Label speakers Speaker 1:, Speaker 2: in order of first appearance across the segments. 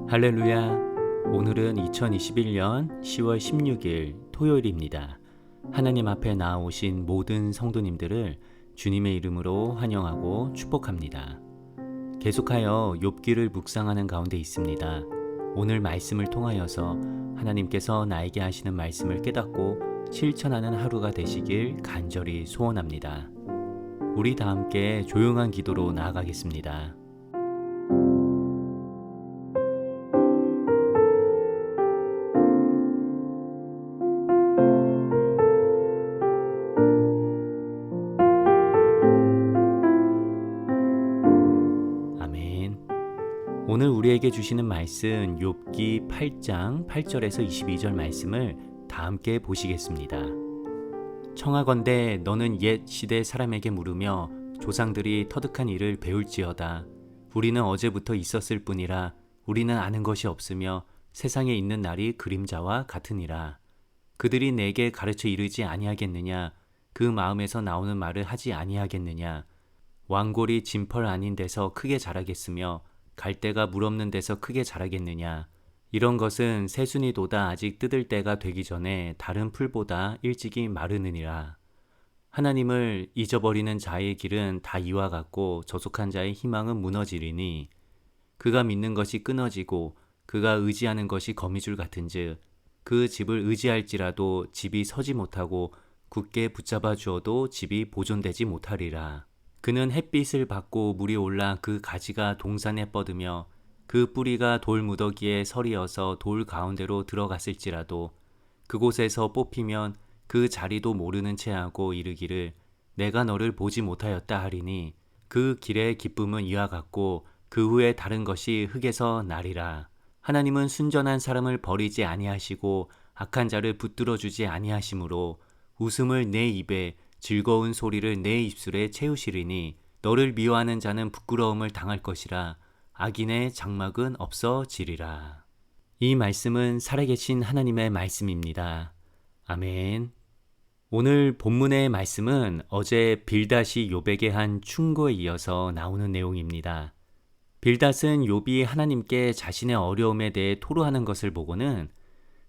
Speaker 1: 할렐루야. 오늘은 2021년 10월 16일 토요일입니다. 하나님 앞에 나아오신 모든 성도님들을 주님의 이름으로 환영하고 축복합니다. 계속하여 욥기를 묵상하는 가운데 있습니다. 오늘 말씀을 통하여서 하나님께서 나에게 하시는 말씀을 깨닫고 실천하는 하루가 되시길 간절히 소원합니다. 우리 다 함께 조용한 기도로 나아가겠습니다. 아멘. 오늘 우리에게 주시는 말씀 욥기 8장 8절에서 22절 말씀을 다 함께 보시겠습니다. 청하건대 너는 옛 시대 사람에게 물으며 조상들이 터득한 일을 배울지어다. 우리는 어제부터 있었을 뿐이라 우리는 아는 것이 없으며 세상에 있는 날이 그림자와 같으니라. 그들이 내게 가르쳐 이르지 아니하겠느냐? 그 마음에서 나오는 말을 하지 아니하겠느냐? 왕골이 진펄 아닌 데서 크게 자라겠으며 갈대가 물 없는 데서 크게 자라겠느냐? 이런 것은 새순이 돋아 아직 뜯을 때가 되기 전에 다른 풀보다 일찍이 마르느니라. 하나님을 잊어버리는 자의 길은 다 이와 같고 저속한 자의 희망은 무너지리니 그가 믿는 것이 끊어지고 그가 의지하는 것이 거미줄 같은즉 그 집을 의지할지라도 집이 서지 못하고 굳게 붙잡아 주어도 집이 보존되지 못하리라. 그는 햇빛을 받고 물이 올라 그 가지가 동산에 뻗으며 그 뿌리가 돌 무더기에 서리어서 돌 가운데로 들어갔을지라도 그곳에서 뽑히면 그 자리도 모르는 채 하고 이르기를 내가 너를 보지 못하였다 하리니 그 길의 기쁨은 이와 같고 그 후에 다른 것이 흙에서 나리라. 하나님은 순전한 사람을 버리지 아니하시고 악한 자를 붙들어 주지 아니하시므로 웃음을 내 입에 즐거운 소리를 내 입술에 채우시리니 너를 미워하는 자는 부끄러움을 당할 것이라. 악인의 장막은 없어지리라. 이 말씀은 살아계신 하나님의 말씀입니다. 아멘. 오늘 본문의 말씀은 어제 빌닷이 욥에게 한 충고에 이어서 나오는 내용입니다. 빌닷은 욥이 하나님께 자신의 어려움에 대해 토로하는 것을 보고는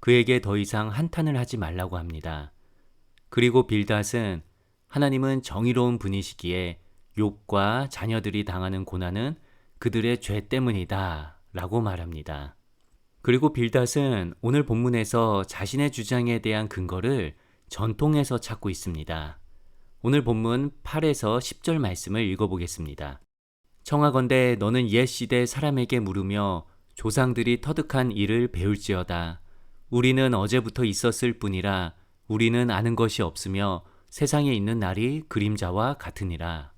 Speaker 1: 그에게 더 이상 한탄을 하지 말라고 합니다. 그리고 빌닷은 하나님은 정의로운 분이시기에 욥과 자녀들이 당하는 고난은 그들의 죄 때문이다 라고 말합니다. 그리고 빌닷은 오늘 본문에서 자신의 주장에 대한 근거를 전통에서 찾고 있습니다. 오늘 본문 8에서 10절 말씀을 읽어보겠습니다. 청하건대 너는 옛 시대 사람에게 물으며 조상들이 터득한 일을 배울지어다. 우리는 어제부터 있었을 뿐이라 우리는 아는 것이 없으며 세상에 있는 날이 그림자와 같으니라.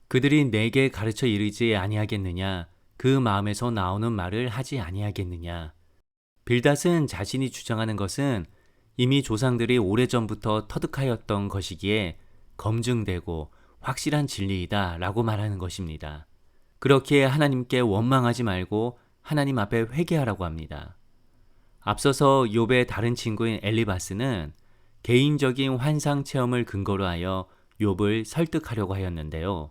Speaker 1: 그들이 내게 가르쳐 이르지 아니하겠느냐? 그 마음에서 나오는 말을 하지 아니하겠느냐? 빌닷은 자신이 주장하는 것은 이미 조상들이 오래전부터 터득하였던 것이기에 검증되고 확실한 진리이다 라고 말하는 것입니다. 그렇기에 하나님께 원망하지 말고 하나님 앞에 회개하라고 합니다. 앞서서 욥의 다른 친구인 엘리바스는 개인적인 환상 체험을 근거로 하여 욥을 설득하려고 하였는데요.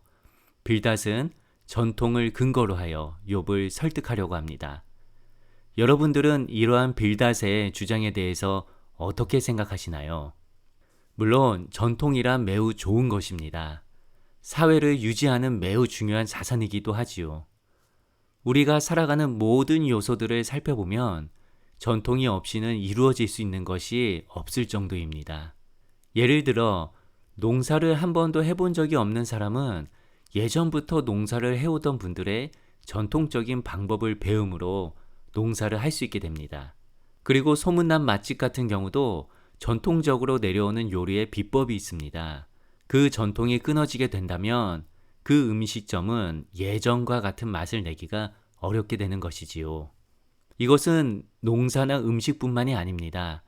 Speaker 1: 빌닷은 전통을 근거로 하여 욥을 설득하려고 합니다. 여러분들은 이러한 빌닷의 주장에 대해서 어떻게 생각하시나요? 물론 전통이란 매우 좋은 것입니다. 사회를 유지하는 매우 중요한 자산이기도 하지요. 우리가 살아가는 모든 요소들을 살펴보면 전통이 없이는 이루어질 수 있는 것이 없을 정도입니다. 예를 들어 농사를 한 번도 해본 적이 없는 사람은 예전부터 농사를 해오던 분들의 전통적인 방법을 배움으로 농사를 할 수 있게 됩니다. 그리고 소문난 맛집 같은 경우도 전통적으로 내려오는 요리의 비법이 있습니다. 그 전통이 끊어지게 된다면 그 음식점은 예전과 같은 맛을 내기가 어렵게 되는 것이지요. 이것은 농사나 음식뿐만이 아닙니다.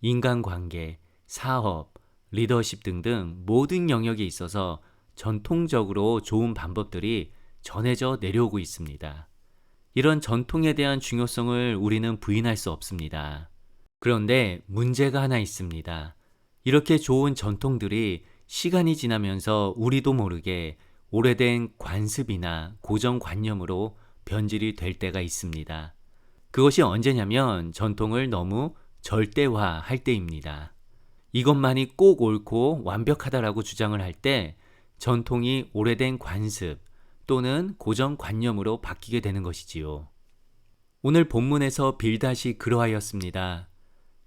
Speaker 1: 인간관계, 사업, 리더십 등등 모든 영역에 있어서 전통적으로 좋은 방법들이 전해져 내려오고 있습니다. 이런 전통에 대한 중요성을 우리는 부인할 수 없습니다. 그런데 문제가 하나 있습니다. 이렇게 좋은 전통들이 시간이 지나면서 우리도 모르게 오래된 관습이나 고정관념으로 변질이 될 때가 있습니다. 그것이 언제냐면 전통을 너무 절대화할 때입니다. 이것만이 꼭 옳고 완벽하다라고 주장을 할 때 전통이 오래된 관습 또는 고정관념으로 바뀌게 되는 것이지요. 오늘 본문에서 빌닷이 그러하였습니다.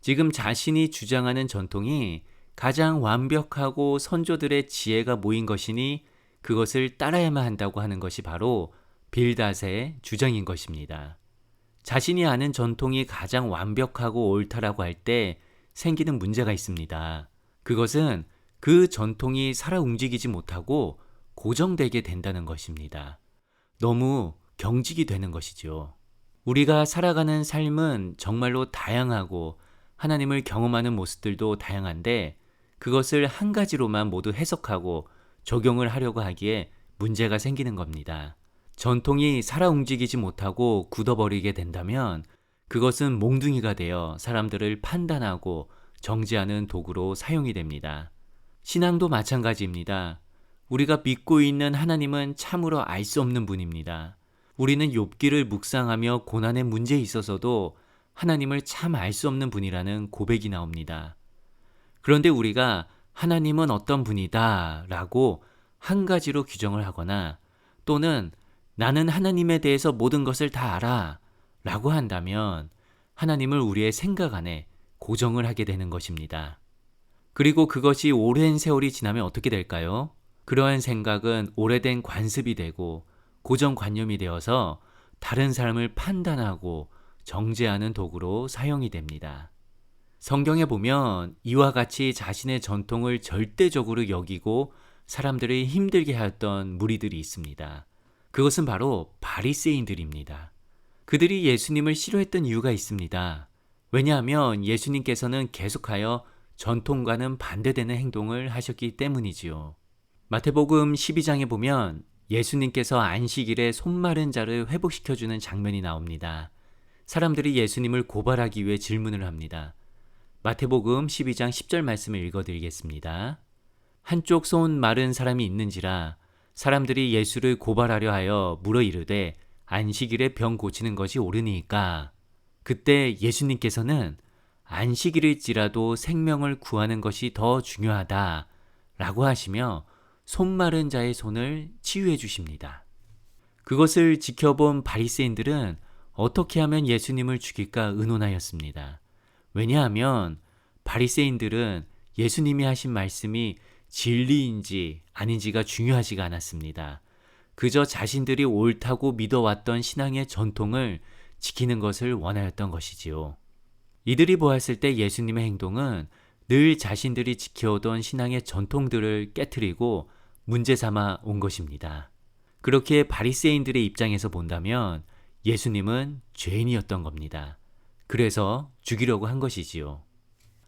Speaker 1: 지금 자신이 주장하는 전통이 가장 완벽하고 선조들의 지혜가 모인 것이니 그것을 따라야만 한다고 하는 것이 바로 빌닷의 주장인 것입니다. 자신이 아는 전통이 가장 완벽하고 옳다라고 할 때 생기는 문제가 있습니다. 그것은 그 전통이 살아 움직이지 못하고 고정되게 된다는 것입니다. 너무 경직이 되는 것이죠. 우리가 살아가는 삶은 정말로 다양하고 하나님을 경험하는 모습들도 다양한데 그것을 한 가지로만 모두 해석하고 적용을 하려고 하기에 문제가 생기는 겁니다. 전통이 살아 움직이지 못하고 굳어버리게 된다면 그것은 몽둥이가 되어 사람들을 판단하고 정죄하는 도구로 사용이 됩니다. 신앙도 마찬가지입니다. 우리가 믿고 있는 하나님은 참으로 알 수 없는 분입니다. 우리는 욥기를 묵상하며 고난의 문제에 있어서도 하나님을 참 알 수 없는 분이라는 고백이 나옵니다. 그런데 우리가 하나님은 어떤 분이다 라고 한 가지로 규정을 하거나 또는 나는 하나님에 대해서 모든 것을 다 알아 라고 한다면 하나님을 우리의 생각 안에 고정을 하게 되는 것입니다. 그리고 그것이 오랜 세월이 지나면 어떻게 될까요? 그러한 생각은 오래된 관습이 되고 고정관념이 되어서 다른 사람을 판단하고 정죄하는 도구로 사용이 됩니다. 성경에 보면 이와 같이 자신의 전통을 절대적으로 여기고 사람들을 힘들게 하였던 무리들이 있습니다. 그것은 바로 바리새인들입니다. 그들이 예수님을 싫어했던 이유가 있습니다. 왜냐하면 예수님께서는 계속하여 전통과는 반대되는 행동을 하셨기 때문이지요. 마태복음 12장에 보면 예수님께서 안식일에 손 마른 자를 회복시켜주는 장면이 나옵니다. 사람들이 예수님을 고발하기 위해 질문을 합니다. 마태복음 12장 10절 말씀을 읽어드리겠습니다. 한쪽 손 마른 사람이 있는지라 사람들이 예수를 고발하려 하여 물어 이르되 안식일에 병 고치는 것이 옳으니까. 그때 예수님께서는 안식일일지라도 생명을 구하는 것이 더 중요하다 라고 하시며 손 마른 자의 손을 치유해 주십니다. 그것을 지켜본 바리새인들은 어떻게 하면 예수님을 죽일까 의논하였습니다. 왜냐하면 바리새인들은 예수님이 하신 말씀이 진리인지 아닌지가 중요하지가 않았습니다. 그저 자신들이 옳다고 믿어왔던 신앙의 전통을 지키는 것을 원하였던 것이지요. 이들이 보았을 때 예수님의 행동은 늘 자신들이 지켜오던 신앙의 전통들을 깨트리고 문제 삼아 온 것입니다. 그렇게 바리새인들의 입장에서 본다면 예수님은 죄인이었던 겁니다. 그래서 죽이려고 한 것이지요.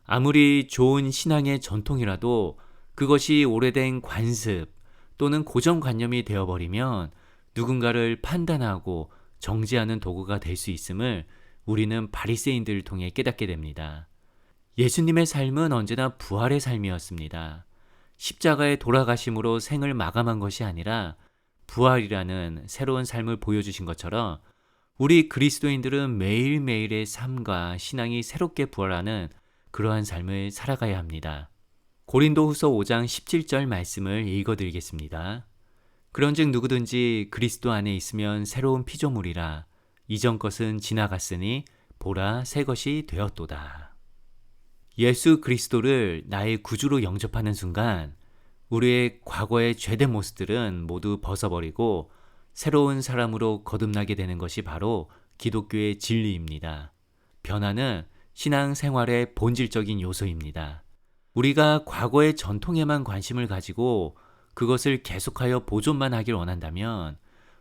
Speaker 1: 아무리 좋은 신앙의 전통이라도 그것이 오래된 관습 또는 고정관념이 되어버리면 누군가를 판단하고 정죄하는 도구가 될 수 있음을 우리는 바리새인들을 통해 깨닫게 됩니다. 예수님의 삶은 언제나 부활의 삶이었습니다. 십자가의 돌아가심으로 생을 마감한 것이 아니라 부활이라는 새로운 삶을 보여주신 것처럼 우리 그리스도인들은 매일매일의 삶과 신앙이 새롭게 부활하는 그러한 삶을 살아가야 합니다. 고린도후서 5장 17절 말씀을 읽어드리겠습니다. 그런즉 누구든지 그리스도 안에 있으면 새로운 피조물이라 이전 것은 지나갔으니 보라 새 것이 되었도다. 예수 그리스도를 나의 구주로 영접하는 순간 우리의 과거의 죄된 모습들은 모두 벗어버리고 새로운 사람으로 거듭나게 되는 것이 바로 기독교의 진리입니다. 변화는 신앙생활의 본질적인 요소입니다. 우리가 과거의 전통에만 관심을 가지고 그것을 계속하여 보존만 하길 원한다면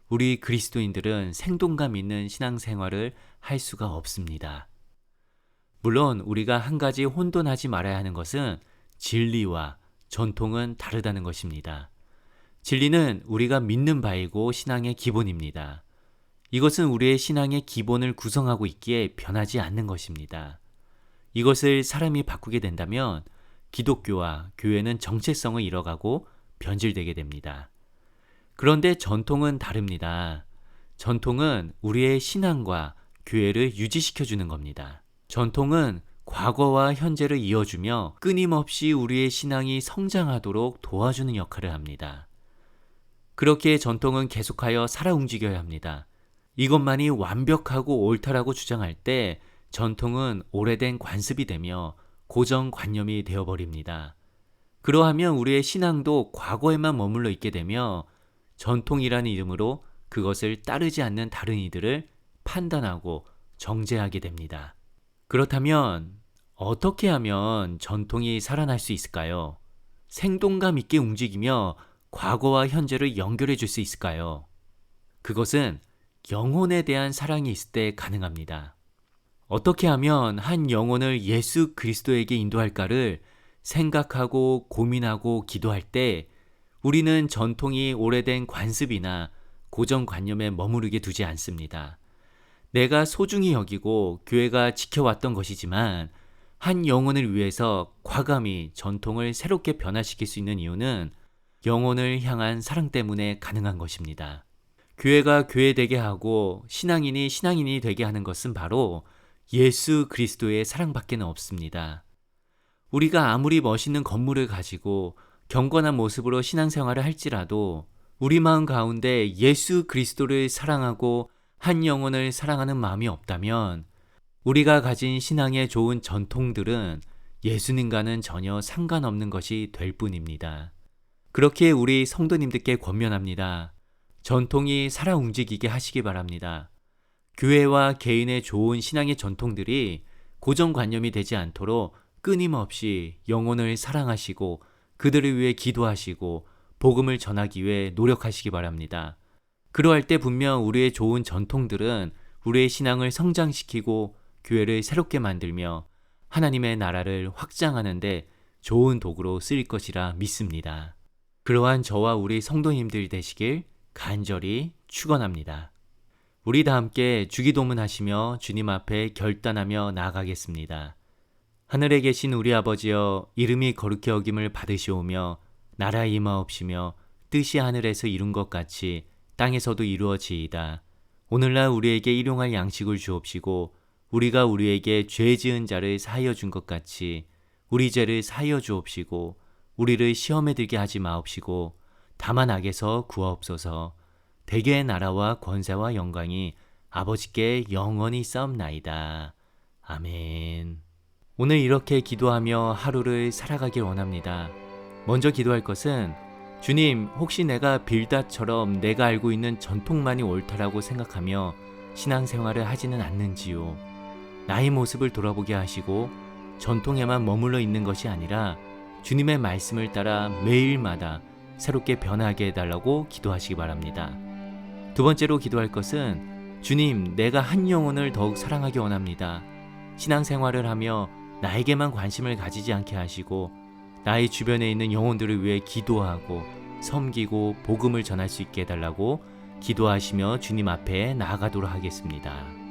Speaker 1: 우리 그리스도인들은 생동감 있는 신앙생활을 할 수가 없습니다. 물론 우리가 한 가지 혼돈하지 말아야 하는 것은 진리와 전통은 다르다는 것입니다. 진리는 우리가 믿는 바이고 신앙의 기본입니다. 이것은 우리의 신앙의 기본을 구성하고 있기에 변하지 않는 것입니다. 이것을 사람이 바꾸게 된다면 기독교와 교회는 정체성을 잃어가고 변질되게 됩니다. 그런데 전통은 다릅니다. 전통은 우리의 신앙과 교회를 유지시켜 주는 겁니다. 전통은 과거와 현재를 이어주며 끊임없이 우리의 신앙이 성장하도록 도와주는 역할을 합니다. 그렇게 전통은 계속하여 살아 움직여야 합니다. 이것만이 완벽하고 옳다라고 주장할 때 전통은 오래된 관습이 되며 고정관념이 되어버립니다. 그러하면 우리의 신앙도 과거에만 머물러 있게 되며 전통이라는 이름으로 그것을 따르지 않는 다른 이들을 판단하고 정죄하게 됩니다. 그렇다면 어떻게 하면 전통이 살아날 수 있을까요? 생동감 있게 움직이며 과거와 현재를 연결해 줄 수 있을까요? 그것은 영혼에 대한 사랑이 있을 때 가능합니다. 어떻게 하면 한 영혼을 예수 그리스도에게 인도할까를 생각하고 고민하고 기도할 때 우리는 전통이 오래된 관습이나 고정관념에 머무르게 두지 않습니다. 내가 소중히 여기고 교회가 지켜왔던 것이지만 한 영혼을 위해서 과감히 전통을 새롭게 변화시킬 수 있는 이유는 영혼을 향한 사랑 때문에 가능한 것입니다. 교회가 교회되게 하고 신앙인이 되게 하는 것은 바로 예수 그리스도의 사랑밖에는 없습니다. 우리가 아무리 멋있는 건물을 가지고 경건한 모습으로 신앙생활을 할지라도 우리 마음 가운데 예수 그리스도를 사랑하고 한 영혼을 사랑하는 마음이 없다면 우리가 가진 신앙의 좋은 전통들은 예수님과는 전혀 상관없는 것이 될 뿐입니다. 그렇게 우리 성도님들께 권면합니다. 전통이 살아 움직이게 하시기 바랍니다. 교회와 개인의 좋은 신앙의 전통들이 고정관념이 되지 않도록 끊임없이 영혼을 사랑하시고 그들을 위해 기도하시고 복음을 전하기 위해 노력하시기 바랍니다. 그러할 때 분명 우리의 좋은 전통들은 우리의 신앙을 성장시키고 교회를 새롭게 만들며 하나님의 나라를 확장하는 데 좋은 도구로 쓰일 것이라 믿습니다. 그러한 저와 우리 성도님들 되시길 간절히 축원합니다. 우리 다 함께 주기도문 하시며 주님 앞에 결단하며 나아가겠습니다. 하늘에 계신 우리 아버지여, 이름이 거룩히 여김을 받으시오며 나라에 임하옵시며 뜻이 하늘에서 이룬 것 같이 땅에서도 이루어지이다. 오늘날 우리에게 일용할 양식을 주옵시고 우리가 우리에게 죄 지은 자를 사하여 준 것 같이 우리 죄를 사하여 주옵시고 우리를 시험에 들게 하지 마옵시고 다만 악에서 구하옵소서. 대개의 나라와 권세와 영광이 아버지께 영원히 싸움나이다. 아멘. 오늘 이렇게 기도하며 하루를 살아가길 원합니다. 먼저 기도할 것은 주님, 혹시 내가 빌닷처럼 내가 알고 있는 전통만이 옳다라고 생각하며 신앙생활을 하지는 않는지요. 나의 모습을 돌아보게 하시고 전통에만 머물러 있는 것이 아니라 주님의 말씀을 따라 매일마다 새롭게 변하게 해달라고 기도하시기 바랍니다. 두 번째로 기도할 것은 주님, 내가 한 영혼을 더욱 사랑하기 원합니다. 신앙생활을 하며 나에게만 관심을 가지지 않게 하시고 나의 주변에 있는 영혼들을 위해 기도하고 섬기고 복음을 전할 수 있게 해달라고 기도하시며 주님 앞에 나아가도록 하겠습니다.